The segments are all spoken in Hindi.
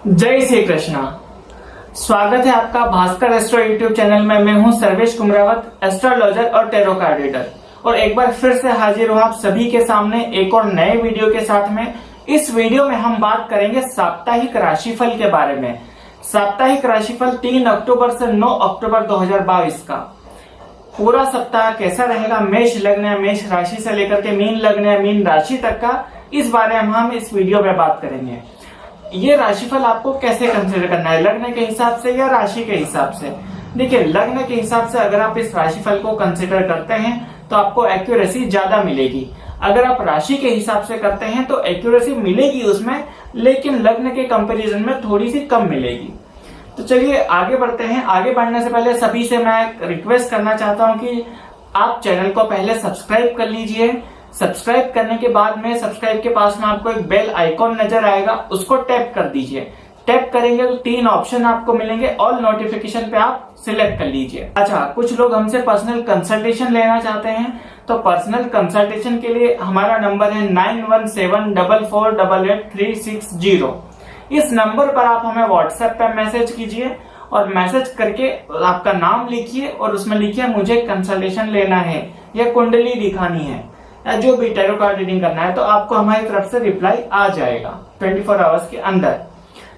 जय श्री कृष्णा। स्वागत है आपका भास्कर एस्ट्रो यूट्यूब चैनल में। मैं हूं सर्वेश कुमरावत, एस्ट्रोलॉजर और टैरो कार्ड रीडर, और एक बार फिर से हाजिर हूं आप सभी के सामने एक और नए वीडियो के साथ में। इस वीडियो में हम बात करेंगे साप्ताहिक राशिफल के बारे में। साप्ताहिक राशिफल 3 अक्टूबर से 9 अक्टूबर 2022 का पूरा सप्ताह कैसा रहेगा, मेष लग्न या मेष राशि से लेकर के मीन लग्न या मीन राशि तक का, इस बारे में हम इस वीडियो में बात करेंगे। ये राशिफल आपको कैसे कंसिडर करना है, लग्न के हिसाब से या राशि के हिसाब से। देखिए, लग्न के हिसाब से अगर आप इस राशिफल को कंसिडर करते हैं तो आपको एक्यूरेसी ज्यादा मिलेगी। अगर आप राशि के हिसाब से करते हैं तो एक्यूरेसी मिलेगी उसमें, लेकिन लग्न के कंपैरिजन में थोड़ी सी कम मिलेगी। तो चलिए आगे बढ़ते हैं। आगे बढ़ने से पहले सभी से मैं रिक्वेस्ट करना चाहता हूं कि आप चैनल को पहले सब्सक्राइब कर लीजिए। सब्सक्राइब करने के बाद में सब्सक्राइब के पास में आपको एक बेल आइकॉन नजर आएगा, उसको टैप कर दीजिए। टैप करेंगे तो 3 ऑप्शन आपको मिलेंगे, ऑल नोटिफिकेशन पे आप सिलेक्ट कर लीजिए। अच्छा, कुछ लोग हमसे पर्सनल कंसल्टेशन लेना चाहते हैं, तो पर्सनल कंसल्टेशन के लिए हमारा नंबर है 9174488360। इस नंबर पर आप हमें व्हाट्सएप पे मैसेज कीजिए और मैसेज करके आपका नाम लिखिए और उसमें लिखिए मुझे कंसल्टेशन लेना है या कुंडली दिखानी है या जो भी टैरो कार्ड रीडिंग करना है, तो आपको हमारी तरफ से रिप्लाई आ जाएगा 24 आवर्स के अंदर।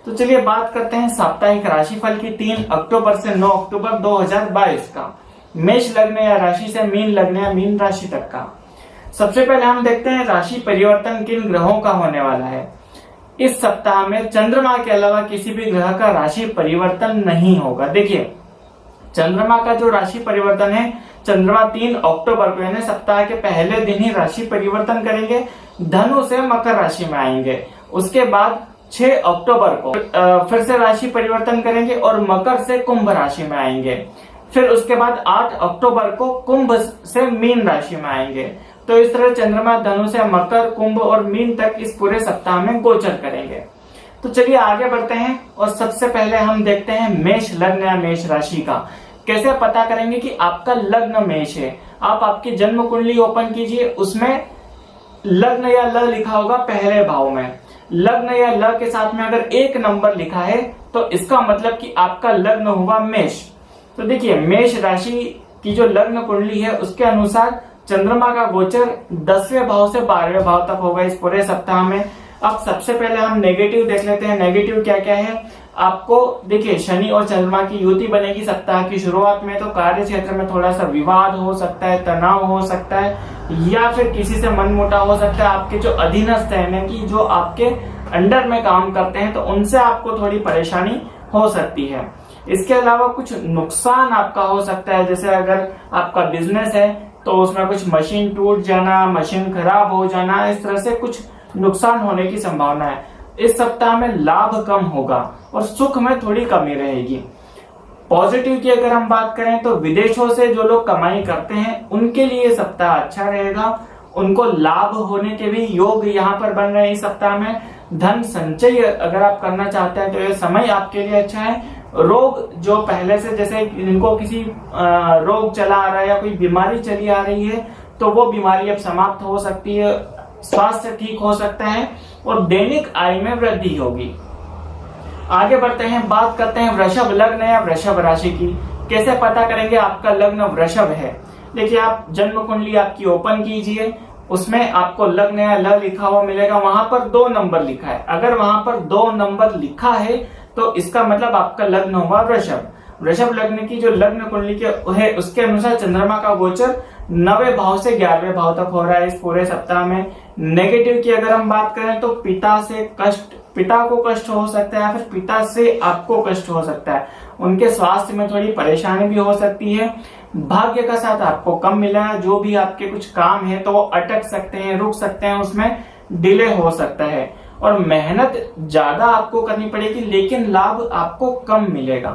तो चलिए बात करते हैं साप्ताहिक राशिफल की 3 अक्टूबर से 9 अक्टूबर 2022 का, मेष लग्न या राशि से मीन लग्न या मीन राशि तक का। सबसे पहले हम देखते हैं राशि परिवर्तन किन ग्रहों का होने वाला है। इस सप्ताह में चंद्रमा के अलावा किसी भी ग्रह का राशि परिवर्तन नहीं होगा। देखिए, चंद्रमा का जो राशि परिवर्तन है, चंद्रमा 3 अक्टूबर को यानी सप्ताह के पहले दिन ही राशि परिवर्तन करेंगे, धनु से मकर राशि में आएंगे। उसके बाद 6 अक्टूबर को फिर से राशि परिवर्तन करेंगे और मकर से कुंभ राशि में आएंगे। फिर उसके बाद 8 अक्टूबर को कुंभ से मीन राशि में आएंगे। तो इस तरह चंद्रमा धनु से मकर, कुंभ और मीन तक इस पूरे सप्ताह में गोचर करेंगे। तो चलिए आगे बढ़ते हैं और सबसे पहले हम देखते हैं मेष लग्न या मेष राशि का। कैसे पता करेंगे कि आपका लग्न मेष है। आप आपकी जन्म कुंडली ओपन कीजिए, उसमें लग्न या ल लिखा होगा पहले भाव में। लग्न या ल के साथ में अगर 1 नंबर लिखा है तो इसका मतलब कि आपका लग्न हुआ मेष। तो देखिए, मेष राशि की जो लग्न कुंडली है उसके अनुसार चंद्रमा का गोचर 10वें भाव से 12वें भाव तक होगा इस पूरे सप्ताह में। अब सबसे पहले हम नेगेटिव देख लेते हैं। नेगेटिव क्या क्या है आपको। देखिए, शनि और चंद्रमा की युति बनेगी सप्ताह की शुरुआत में, तो कार्य क्षेत्र में थोड़ा सा विवाद हो सकता है, तनाव हो सकता है, या फिर किसी से मनमुटाव हो सकता है। आपके जो अधीनस्थ है कि जो आपके अंडर में काम करते हैं, तो उनसे आपको थोड़ी परेशानी हो सकती है। इसके अलावा कुछ नुकसान आपका हो सकता है, जैसे अगर आपका बिजनेस है तो उसमें कुछ मशीन टूट जाना, मशीन खराब हो जाना, इस तरह से कुछ नुकसान होने की संभावना है। इस सप्ताह में लाभ कम होगा और सुख में थोड़ी कमी रहेगी। पॉजिटिव की अगर हम बात करें तो विदेशों से जो लोग कमाई करते हैं उनके लिए सप्ताह अच्छा रहेगा। उनको लाभ होने के भी योग यहाँ पर बन रहे हैं इस सप्ताह में। धन संचय अगर आप करना चाहते हैं तो यह समय आपके लिए अच्छा है। रोग जो पहले से, जैसे इनको किसी रोग चला आ रहा है या कोई बीमारी चली आ रही है, तो वो बीमारी अब समाप्त हो सकती है, स्वास्थ्य ठीक हो सकता है और दैनिक आय में वृद्धि होगी। आगे बढ़ते हैं, बात करते हैं वृषभ लग्न या वृषभ राशि की। कैसे पता करेंगे आपका लग्न वृषभ है। देखिए, आप जन्म कुंडली आपकी ओपन कीजिए, उसमें आपको लग्न या ल लिखा हुआ मिलेगा। वहां पर 2 नंबर लिखा है। अगर वहां पर 2 नंबर लिखा है तो इसका मतलब आपका लग्न हुआ वृषभ। वृषभ लग्न की जो लग्न कुंडली के है उसके अनुसार चंद्रमा का गोचर 9वें भाव से 11वें भाव तक हो रहा है इस पूरे सप्ताह में। नेगेटिव की अगर हम बात करें तो पिता को कष्ट हो सकता है या फिर पिता से आपको कष्ट हो सकता है। उनके स्वास्थ्य में थोड़ी परेशानी भी हो सकती है। भाग्य का साथ आपको कम मिला है। जो भी आपके कुछ काम है तो वो अटक सकते हैं, रुक सकते हैं, उसमें डिले हो सकता है और मेहनत ज्यादा आपको करनी पड़ेगी, लेकिन लाभ आपको कम मिलेगा।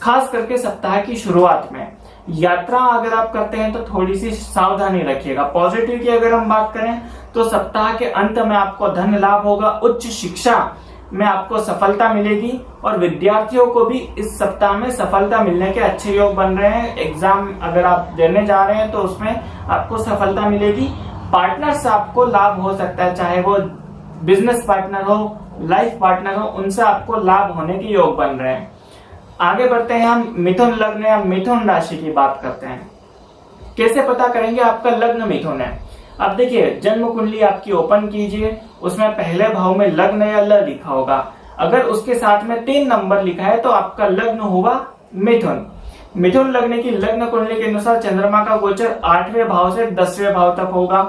खास करके सप्ताह की शुरुआत में यात्रा अगर आप करते हैं तो थोड़ी सी सावधानी रखिएगा। पॉजिटिव की अगर हम बात करें तो सप्ताह के अंत में आपको धन लाभ होगा, उच्च शिक्षा में आपको सफलता मिलेगी और विद्यार्थियों को भी इस सप्ताह में सफलता मिलने के अच्छे योग बन रहे हैं। एग्जाम अगर आप देने जा रहे हैं तो उसमें आपको सफलता मिलेगी। पार्टनर से आपको लाभ हो सकता है, चाहे वो बिजनेस पार्टनर हो, लाइफ पार्टनर हो उनसे आपको लाभ होने के योग बन रहे हैं। आगे बढ़ते हैं, हम मिथुन लग्न या मिथुन राशि की बात करते हैं। कैसे पता करेंगे आपका लग्न मिथुन है? अब देखिए, जन्म कुंडली आपकी ओपन कीजिए, उसमें पहले भाव में लग्न या ल लिखा होगा। अगर उसके साथ में 3 नंबर लिखा है तो आपका लग्न होगा मिथुन। मिथुन लग्न की लग्न कुंडली के अनुसार चंद्रमा का गोचर 8वें भाव से 10वें भाव तक होगा।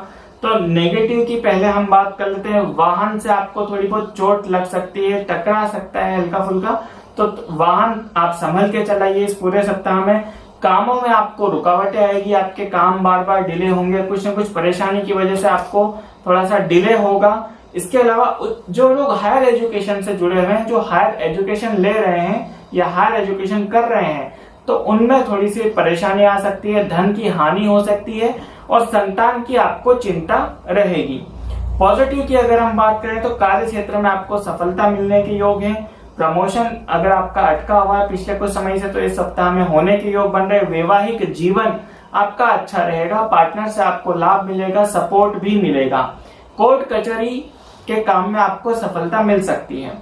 तो नेगेटिव की पहले हम बात कर लेते हैं। वाहन से आपको थोड़ी बहुत चोट लग सकती है, टकरा सकता है हल्का फुल्का, तो वाहन आप संभल के चलाइए इस पूरे सप्ताह में। कामों में आपको रुकावटें आएगी, आपके काम बार बार डिले होंगे, कुछ न कुछ परेशानी की वजह से आपको थोड़ा सा डिले होगा। इसके अलावा जो लोग हायर एजुकेशन से जुड़े हुए हैं, जो हायर एजुकेशन ले रहे हैं या हायर एजुकेशन कर रहे हैं, तो उनमें थोड़ी सी परेशानी आ सकती है, धन की हानि हो सकती है और संतान की आपको चिंता रहेगी। पॉजिटिव की अगर हम बात करें तो कार्य क्षेत्र में आपको सफलता मिलने के योग है। प्रमोशन अगर आपका अटका हुआ है पिछले कुछ समय से तो इस सप्ताह में होने के योग बन रहे। वैवाहिक जीवन आपका अच्छा रहेगा, पार्टनर से आपको लाभ मिलेगा, सपोर्ट भी मिलेगा। कोर्ट कचहरी के काम में आपको सफलता मिल सकती है।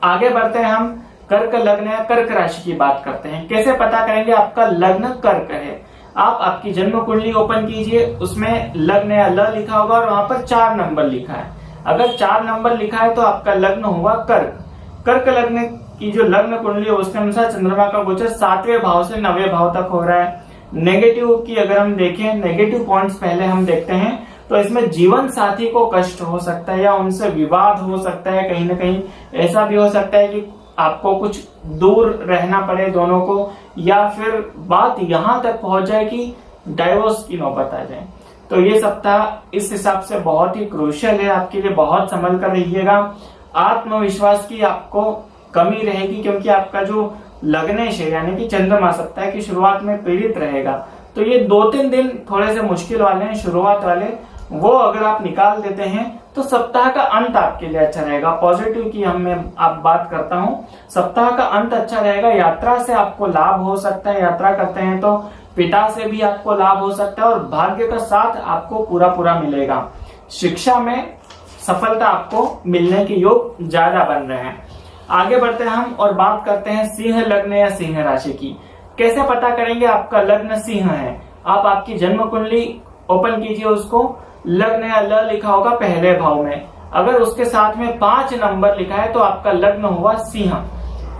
आगे बढ़ते हैं, हम कर्क लग्न या कर्क राशि की बात करते हैं। कैसे पता करेंगे आपका लग्न कर्क है? आप आपकी जन्म कुंडली ओपन कीजिए, उसमें लग्न या ल लिखा होगा और वहां पर 4 नंबर लिखा है। अगर 4 नंबर लिखा है तो आपका लग्न होगा कर्क। कर्क लग्न की जो लग्न कुंडली है उसके अनुसार चंद्रमा का गोचर 7वें भाव से 9वें भाव तक हो रहा है। नेगेटिव की अगर हम देखें, नेगेटिव पॉइंट्स पहले हम देखते हैं, तो इसमें जीवन साथी को कष्ट हो सकता है या उनसे विवाद हो सकता है। कहीं ना कहीं ऐसा भी हो सकता है कि आपको कुछ दूर रहना पड़े दोनों को, या फिर बात यहां तक पहुंच जाए कि डाइवोर्स की नौबत आ जाए। तो ये सप्ताह इस हिसाब से बहुत ही क्रूशियल है आपके लिए, बहुत संभल कर रहिएगा। आत्मविश्वास की आपको कमी रहेगी क्योंकि आपका जो लग्नेश है यानी कि चंद्रमा सप्ताह की शुरुआत में पीड़ित रहेगा। तो ये 2-3 दिन थोड़े से मुश्किल वाले हैं, शुरुआत वाले, वो अगर आप निकाल देते हैं तो सप्ताह का अंत आपके लिए अच्छा रहेगा। पॉजिटिव की मैं आप बात करता हूँ, सप्ताह का अंत अच्छा रहेगा। यात्रा से आपको लाभ हो सकता है, यात्रा करते हैं तो पिता से भी आपको लाभ हो सकता है और भाग्य का साथ आपको पूरा मिलेगा। शिक्षा में सफलता आपको मिलने के योग ज्यादा बन रहे हैं। आगे बढ़ते हैं हम और बात करते हैं सिंह लग्न या सिंह राशि की। कैसे पता करेंगे आपका लग्न सिंह है? आप आपकी जन्म कुंडली ओपन कीजिए, उसको लग्न या ल लिखा होगा पहले भाव में। अगर उसके साथ में 5 नंबर लिखा है तो आपका लग्न हुआ सिंह।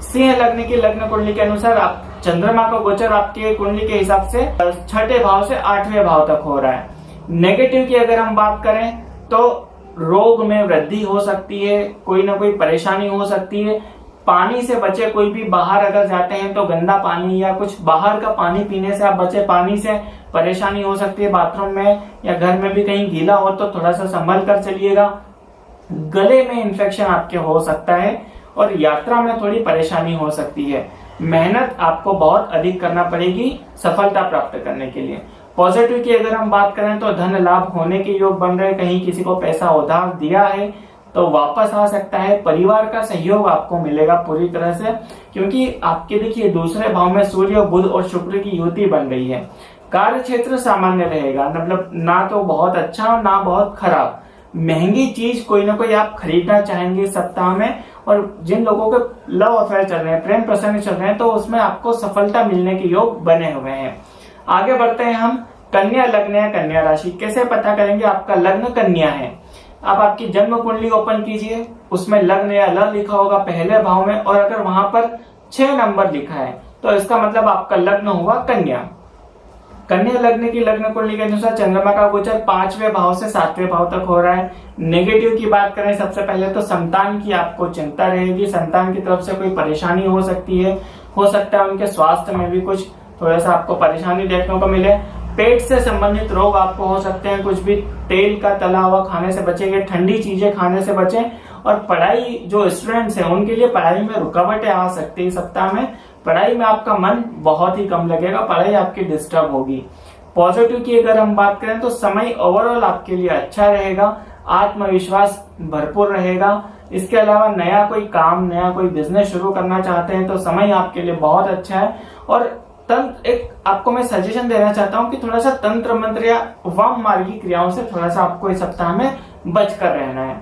सिंह लग्न की लग्न कुंडली के अनुसार आप चंद्रमा का गोचर आपके कुंडली के हिसाब से 6ठे भाव से 8वें भाव तक हो रहा है। नेगेटिव की अगर हम बात करें तो रोग में वृद्धि हो सकती है, कोई ना कोई परेशानी हो सकती है। पानी से बचे, कोई भी बाहर अगर जाते हैं तो गंदा पानी या कुछ बाहर का पानी पीने से आप बचे। पानी से परेशानी हो सकती है, बाथरूम में या घर में भी कहीं गीला हो तो थोड़ा सा संभल कर चलिएगा। गले में इन्फेक्शन आपके हो सकता है और यात्रा में थोड़ी परेशानी हो सकती है। मेहनत आपको बहुत अधिक करना पड़ेगी सफलता प्राप्त करने के लिए। पॉजिटिव की अगर हम बात करें तो धन लाभ होने के योग बन रहे। कहीं किसी को पैसा उधार दिया है तो वापस आ सकता है। परिवार का सहयोग आपको मिलेगा पूरी तरह से, क्योंकि आपके देखिए दूसरे भाव में सूर्य, बुध और शुक्र की युति बन रही है। कार्य क्षेत्र सामान्य रहेगा, मतलब ना तो बहुत अच्छा ना बहुत खराब। महंगी चीज कोई ना कोई आप खरीदना चाहेंगे सप्ताह में। और जिन लोगों के लव अफेयर चल रहे हैं, प्रेम प्रसंग चल रहे हैं, तो उसमें आपको सफलता मिलने के योग बने हुए हैं। आगे बढ़ते हैं हम कन्या लग्न या कन्या राशि। कैसे पता करेंगे आपका लग्न कन्या है? आप आपकी जन्म कुंडली ओपन कीजिए, उसमें लग्न या ल लिखा होगा पहले भाव में और अगर वहां पर 6 नंबर लिखा है तो इसका मतलब आपका लग्न हुआ कन्या। कन्या लग्न की लग्न कुंडली के अनुसार चंद्रमा का गोचर 5वें भाव से 7वें भाव तक हो रहा है। नेगेटिव की बात करें सबसे पहले तो संतान की आपको चिंता रहेगी। संतान की तरफ से कोई परेशानी हो सकती है, हो सकता है उनके स्वास्थ्य में भी कुछ थोड़ा सा आपको परेशानी देखने को मिले। पेट से संबंधित रोग आपको हो सकते हैं। कुछ भी तेल का तला हुआ खाने से बचेंगे, ठंडी चीजें खाने से बचें। और पढ़ाई जो स्टूडेंट्स हैं उनके लिए पढ़ाई में रुकावटें आ सकती है सप्ताह में। पढ़ाई में आपका मन बहुत ही कम लगेगा, पढ़ाई आपकी डिस्टर्ब होगी। पॉजिटिव की अगर हम बात करें तो समय ओवरऑल आपके लिए अच्छा रहेगा, आत्मविश्वास भरपूर रहेगा। इसके अलावा नया कोई काम, नया कोई बिजनेस शुरू करना चाहते हैं तो समय आपके लिए बहुत अच्छा है। और एक आपको मैं सजेशन देना चाहता हूं कि थोड़ा सा तंत्र मंत्र या वाम मार्गी क्रियाओं से थोड़ा सा आपको इस सप्ताह में बचकर रहना है।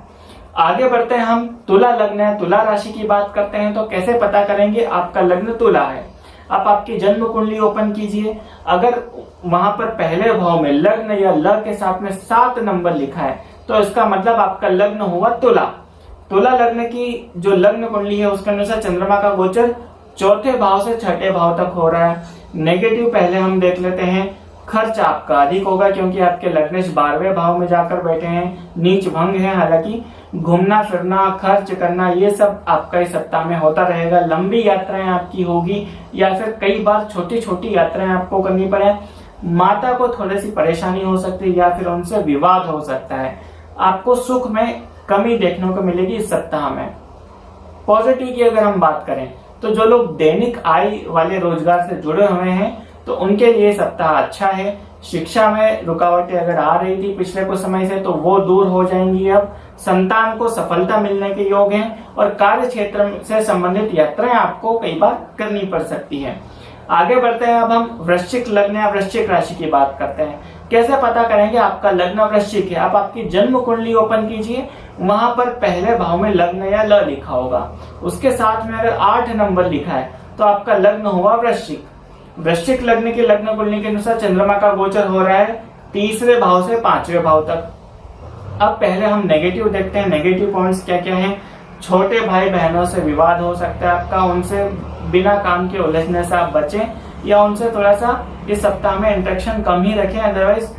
आगे बढ़ते हैं, हम तुला लग्न है, तुला राशि की बात करते हैं। तो कैसे पता करेंगे आपका लग्न तुला है? आप आपकी जन्म कुंडली ओपन कीजिए। अगर वहां पर पहले भाव में लग्न या ल के साथ में 7 नंबर लिखा है तो इसका मतलब आपका लग्न हुआ तुला। तुला लग्न की जो लग्न कुंडली है उसके अनुसार चंद्रमा का गोचर चौथे भाव से छठे भाव तक हो रहा है। नेगेटिव पहले हम देख लेते हैं। खर्च आपका अधिक होगा क्योंकि आपके लग्नेश 12वें भाव में जाकर बैठे हैं, नीच भंग है। हालांकि घूमना फिरना खर्च करना ये सब आपका इस सप्ताह में होता रहेगा। लंबी यात्राएं आपकी होगी या फिर कई बार छोटी छोटी यात्राएं आपको करनी पड़े। माता को थोड़ी सी परेशानी हो सकती है या फिर उनसे विवाद हो सकता है। आपको सुख में कमी देखने को मिलेगी इस सप्ताह में। पॉजिटिव की अगर हम बात करें तो जो लोग दैनिक आय वाले रोजगार से जुड़े हुए हैं तो उनके लिए सप्ताह अच्छा है। शिक्षा में रुकावटें अगर आ रही थी पिछले कुछ समय से तो वो दूर हो जाएंगी। अब संतान को सफलता मिलने के योग हैं और कार्य क्षेत्र से संबंधित यात्राएं आपको कई बार करनी पड़ सकती है। आगे बढ़ते हैं, अब हम वृश्चिक लग्न या वृश्चिक राशि की बात करते हैं। कैसे पता करेंगे आपका लग्न वृश्चिक है? आप आपकी जन्म कुंडली ओपन कीजिए, वहां पर पहले भाव में लग्न या ल लिखा होगा, उसके साथ में अगर 8 नंबर लिखा है तो आपका लग्न हुआ वृश्चिक। वृश्चिक लग्न की लग्न कुंडली के अनुसार चंद्रमा का गोचर हो रहा है तीसरे भाव से 5वें भाव तक। अब पहले हम नेगेटिव देखते हैं। नेगेटिव पॉइंट्स क्या क्या हैं? छोटे भाई बहनों से विवाद हो सकता है आपका, उनसे बिना काम के उलझने से आप बचें या उनसे थोड़ा सा इस सप्ताह में इंटरेक्शन कम ही रखें, अदरवाइज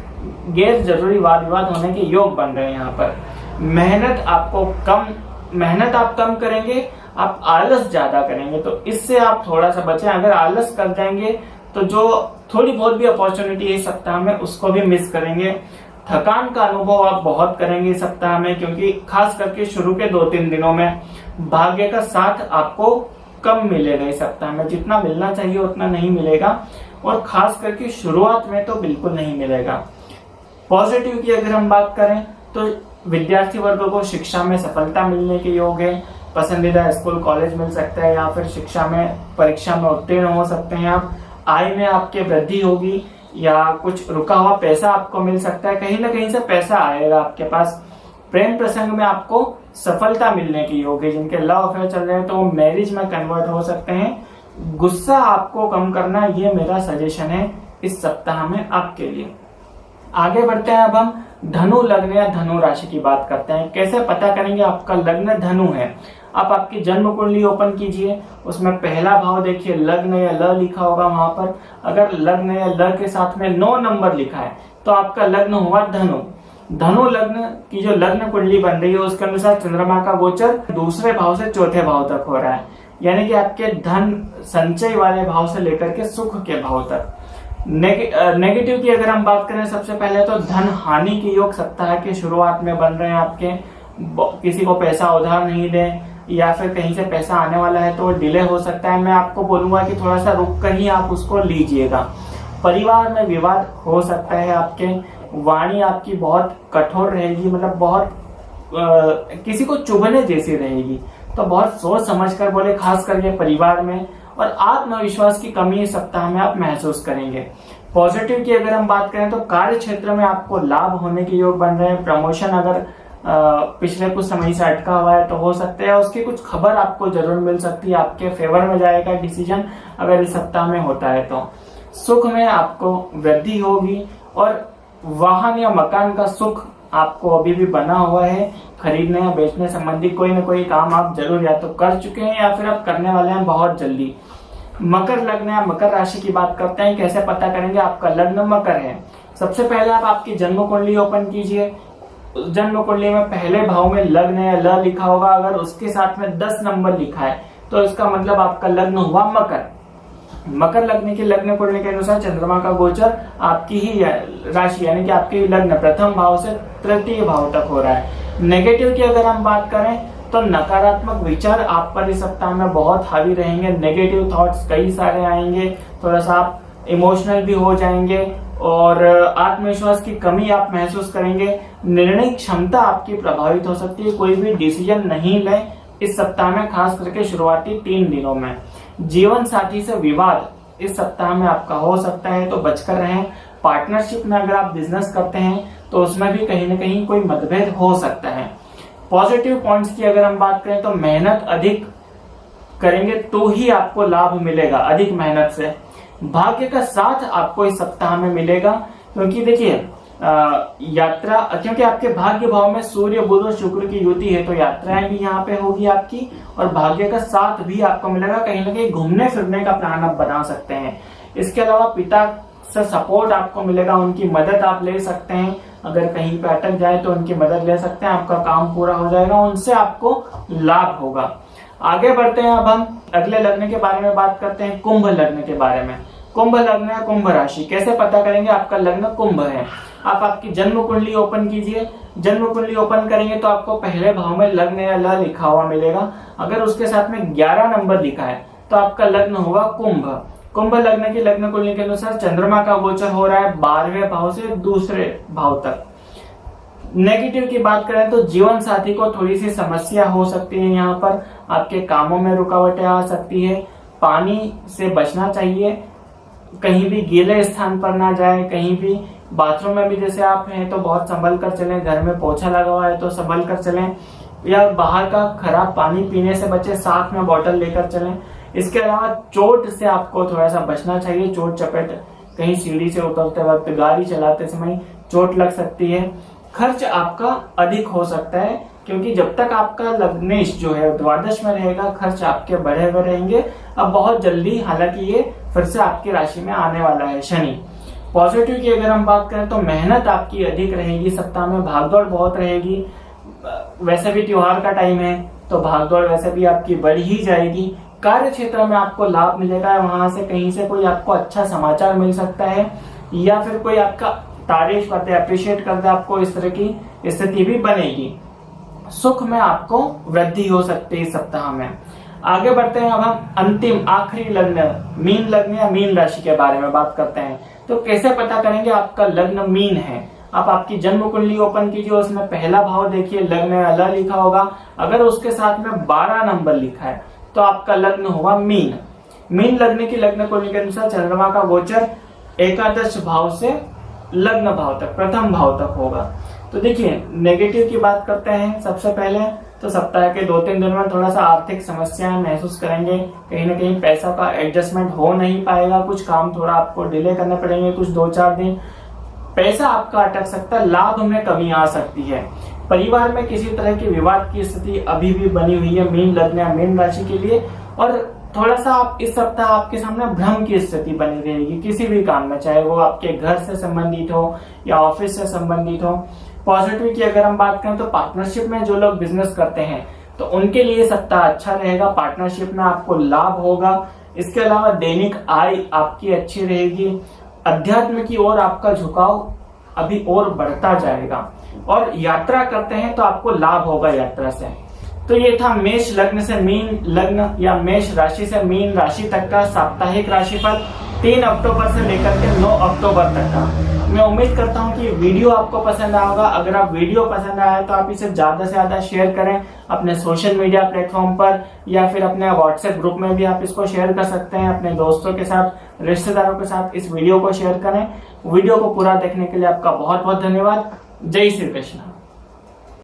गैर जरूरी वाद विवाद होने के योग बन रहे हैं यहाँ पर। मेहनत आप कम करेंगे, आप आलस ज्यादा करेंगे, तो इससे आप थोड़ा सा बचें। अगर आलस कर जाएंगे तो जो थोड़ी बहुत भी अपॉर्चुनिटी है इस सप्ताह में उसको भी मिस करेंगे। थकान का अनुभव आप बहुत करेंगे इस सप्ताह में, क्योंकि खास करके शुरू के 2-3 दिनों में भाग्य का साथ आपको कम मिलेगा। इस सप्ताह में जितना मिलना चाहिए उतना नहीं मिलेगा और खास करके शुरुआत में तो बिल्कुल नहीं मिलेगा। पॉजिटिव की अगर हम बात करें तो विद्यार्थी वर्ग को शिक्षा में सफलता मिलने के योग है। पसंदीदा स्कूल कॉलेज मिल सकता है या फिर शिक्षा में परीक्षा में उत्तीर्ण हो सकते हैं आप। आय में आपके वृद्धि होगी या कुछ रुका हुआ पैसा आपको मिल सकता है, कहीं ना कहीं से पैसा आएगा आपके पास। प्रेम प्रसंग में आपको सफलता मिलने की योग है। जिनके लव अफेयर चल रहे हैं तो वो मैरिज में कन्वर्ट हो सकते हैं। गुस्सा आपको कम करना, ये मेरा सजेशन है इस सप्ताह में आपके लिए। आगे बढ़ते हैं, अब हम धनु लग्न या धनु राशि की बात करते हैं। कैसे पता करेंगे आपका लग्न धनु है? आप आपकी जन्म कुंडली ओपन कीजिए, उसमें पहला भाव देखिए लग्न या ल लिखा होगा। वहां पर अगर लग्न या ल के साथ में 9 नंबर लिखा है तो आपका लग्न हुआ धनु। धनु लग्न की जो लग्न कुंडली बन रही है उसके अनुसार चंद्रमा का गोचर दूसरे भाव से चौथे भाव तक हो रहा है, यानी कि आपके धन संचय वाले भाव से लेकर के सुख के भाव तक। नेगेटिव की अगर हम बात करें सबसे पहले तो धन हानि के योग सप्ताह के शुरुआत में बन रहे हैं आपके। किसी को पैसा उधार नहीं दें या फिर कहीं से पैसा आने वाला है तो वो डिले हो सकता है। मैं आपको बोलूंगा कि थोड़ा सा रुक कर ही आप उसको लीजिएगा। परिवार में विवाद हो सकता है आपके। वाणी आपकी बहुत कठोर रहेगी, मतलब बहुत किसी को चुभने जैसी रहेगी, तो बहुत सोच समझ कर बोले, खास करके परिवार में। और आत्मविश्वास की कमी इस सप्ताह में आप महसूस करेंगे। पॉजिटिव की अगर हम बात करें तो कार्य क्षेत्र में आपको लाभ होने के योग बन रहे हैं। प्रमोशन अगर पिछले कुछ समय से अटका हुआ है तो हो सकता है उसकी कुछ खबर आपको जरूर मिल सकती है, आपके फेवर में जाएगा डिसीजन अगर इस सप्ताह में होता है तो। सुख में आपको वृद्धि होगी और वाहन या मकान का सुख आपको अभी भी बना हुआ है। खरीदने या बेचने संबंधी कोई ना कोई काम आप जरूर या तो कर चुके हैं या फिर आप करने वाले हैं बहुत जल्दी। मकर लग्न या मकर राशि की बात करते हैं। कैसे पता करेंगे आपका लग्न मकर है? सबसे पहले आप आपकी जन्म कुंडली ओपन कीजिए। जन्म कुंडली में पहले भाव में लग्न या ल लिखा होगा, अगर उसके साथ में 10 नंबर लिखा है तो इसका मतलब आपका लग्न हुआ मकर। मकर लग्न की लग्न कुंडली के अनुसार चंद्रमा का गोचर आपकी ही राशि यानी कि आपके लग्न प्रथम भाव से तृतीय भाव तक हो रहा है। नेगेटिव की अगर हम बात करें तो नकारात्मक विचार आप पर इस सप्ताह में बहुत हावी रहेंगे। नेगेटिव थॉट्स कई सारे आएंगे, थोड़ा सा आप इमोशनल भी हो जाएंगे और आत्मविश्वास की कमी आप महसूस करेंगे। निर्णय क्षमता आपकी प्रभावित हो सकती है। कोई भी डिसीजन नहीं लें इस सप्ताह में, खास करके शुरुआती 3 दिनों में। जीवन साथी से विवाद इस सप्ताह में आपका हो सकता है तो बचकर रहें। पार्टनरशिप में अगर आप बिजनेस करते हैं तो उसमें भी कहीं ना कहीं कोई मतभेद हो सकता है। पॉजिटिव पॉइंट्स की अगर हम बात करें तो मेहनत अधिक करेंगे तो ही आपको लाभ मिलेगा, अधिक मेहनत से। भाग्य का साथ आपको इस सप्ताह में मिलेगा, क्योंकि देखिए यात्रा, क्योंकि आपके भाग्य भाव में सूर्य बुध और शुक्र की युति है, तो यात्राएं भी यहाँ पे होगी आपकी, और भाग्य का साथ भी आपको मिलेगा। कहीं ना कहीं घूमने फिरने का प्लान आप बना सकते हैं। इसके अलावा पिता से सपोर्ट आपको मिलेगा, उनकी मदद आप ले सकते हैं। अगर कहीं पे अटक जाए तो उनकी मदद ले सकते हैं, आपका काम पूरा हो जाएगा, उनसे आपको लाभ होगा। आगे बढ़ते हैं, अब हम अगले लग्न के बारे में बात करते हैं, कुंभ लग्न के बारे में। कुंभ लग्न है, कुंभ राशि। कैसे पता करेंगे आपका लग्न कुंभ है? आप आपकी जन्म कुंडली ओपन कीजिए। जन्म कुंडली ओपन करेंगे तो आपको पहले भाव में लग्न या ल लिखा हुआ मिलेगा। अगर उसके साथ में 11 नंबर लिखा है तो आपका लग्न होगा कुंभ। कुंभ लग्न की लग्न कुंडली के अनुसार चंद्रमा का गोचर हो रहा है 12वें भाव से दूसरे भाव तक। नेगेटिव की बात करें तो जीवन साथी को थोड़ी सी समस्या हो सकती है, यहाँ पर आपके कामों में रुकावटें आ सकती है। पानी से बचना चाहिए, कहीं भी गीले स्थान पर ना जाए, कहीं भी बाथरूम में भी जैसे आप हैं तो बहुत संभल कर चलें, घर में पोछा लगा हुआ है तो संभल कर चलें, या बाहर का खराब पानी पीने से बचे, साथ में बोतल लेकर चलें। इसके अलावा चोट से आपको थोड़ा सा बचना चाहिए, चोट चपेट, कहीं सीढ़ी से उतरते वक्त, गाड़ी चलाते समय चोट लग सकती है। खर्च आपका अधिक हो सकता है, क्योंकि जब तक आपका लग्नेश जो है द्वादश में रहेगा, खर्च आपके बढ़े हुए रहेंगे। अब बहुत जल्दी, हालांकि ये फिर से आपकी राशि में आने वाला है शनि। पॉजिटिव की अगर हम बात करें तो मेहनत आपकी अधिक रहेगी, सप्ताह में भागदौड़ बहुत रहेगी। वैसे भी त्योहार का टाइम है तो भागदौड़ वैसे भी आपकी बढ़ ही जाएगी। कार्य क्षेत्र में आपको लाभ मिलेगा, वहां से कहीं से कोई आपको अच्छा समाचार मिल सकता है, या फिर कोई आपका तारीफ करते, अप्रिशिएट करते, आपको इस तरह की स्थिति भी बनेगी। सुख में आपको वृद्धि हो सकती है इस सप्ताह में। आगे बढ़ते हैं, अब हम अंतिम आखिरी लग्न मीन लग्न या मीन राशि के बारे में बात करते हैं। तो कैसे पता करेंगे आपका लग्न मीन है? आप आपकी जन्म कुंडली ओपन कीजिए, उसमें पहला भाव देखिए, लग्न या ल लिखा होगा। अगर उसके साथ में 12 नंबर लिखा है तो आपका लग्न होगा मीन। मीन लग्न की लग्न कुंडली के अनुसार चंद्रमा का गोचर एकादश भाव से लग्न भाव तक, प्रथम भाव तक होगा। तो देखिए, नेगेटिव की बात करते हैं। सबसे पहले तो सप्ताह के 2-3 दिन में थोड़ा सा आर्थिक समस्याएं महसूस करेंगे, कहीं ना कहीं पैसा का एडजस्टमेंट हो नहीं पाएगा, कुछ काम थोड़ा आपको डिले करने पड़ेंगे, कुछ 2-4 दिन पैसा आपका अटक सकता है, लाभ में कमी आ सकती है। परिवार में किसी तरह की विवाद की स्थिति अभी भी बनी हुई है मीन लग्न या मीन राशि के लिए, और थोड़ा सा आप इस सप्ताह आपके सामने भ्रम की स्थिति बनी रहेगी किसी भी काम में, चाहे वो आपके घर से संबंधित हो या ऑफिस से संबंधित हो। पॉजिटिव की अगर हम बात करें तो पार्टनरशिप में जो लोग बिजनेस करते हैं तो उनके लिए सप्ताह अच्छा रहेगा, पार्टनरशिप में आपको लाभ होगा। इसके अलावा दैनिक आय आपकी अच्छी रहेगी। अध्यात्म की ओर आपका झुकाव अभी और बढ़ता जाएगा, और यात्रा करते हैं तो आपको लाभ होगा यात्रा से। तो ये था मेष लग्न से मीन लग्न या मेष राशि से मीन राशि तक का साप्ताहिक राशिफल 3 अक्टूबर से लेकर के 9 अक्टूबर तक का। मैं उम्मीद करता हूँ कि वीडियो आपको पसंद आएगा। अगर आप वीडियो पसंद आया तो आप इसे ज्यादा से ज्यादा शेयर करें अपने सोशल मीडिया प्लेटफॉर्म पर, या फिर अपने व्हाट्सएप ग्रुप में भी आप इसको शेयर कर सकते हैं। अपने दोस्तों के साथ, रिश्तेदारों के साथ इस वीडियो को शेयर करें। वीडियो को पूरा देखने के लिए आपका बहुत बहुत धन्यवाद। जय श्री कृष्ण।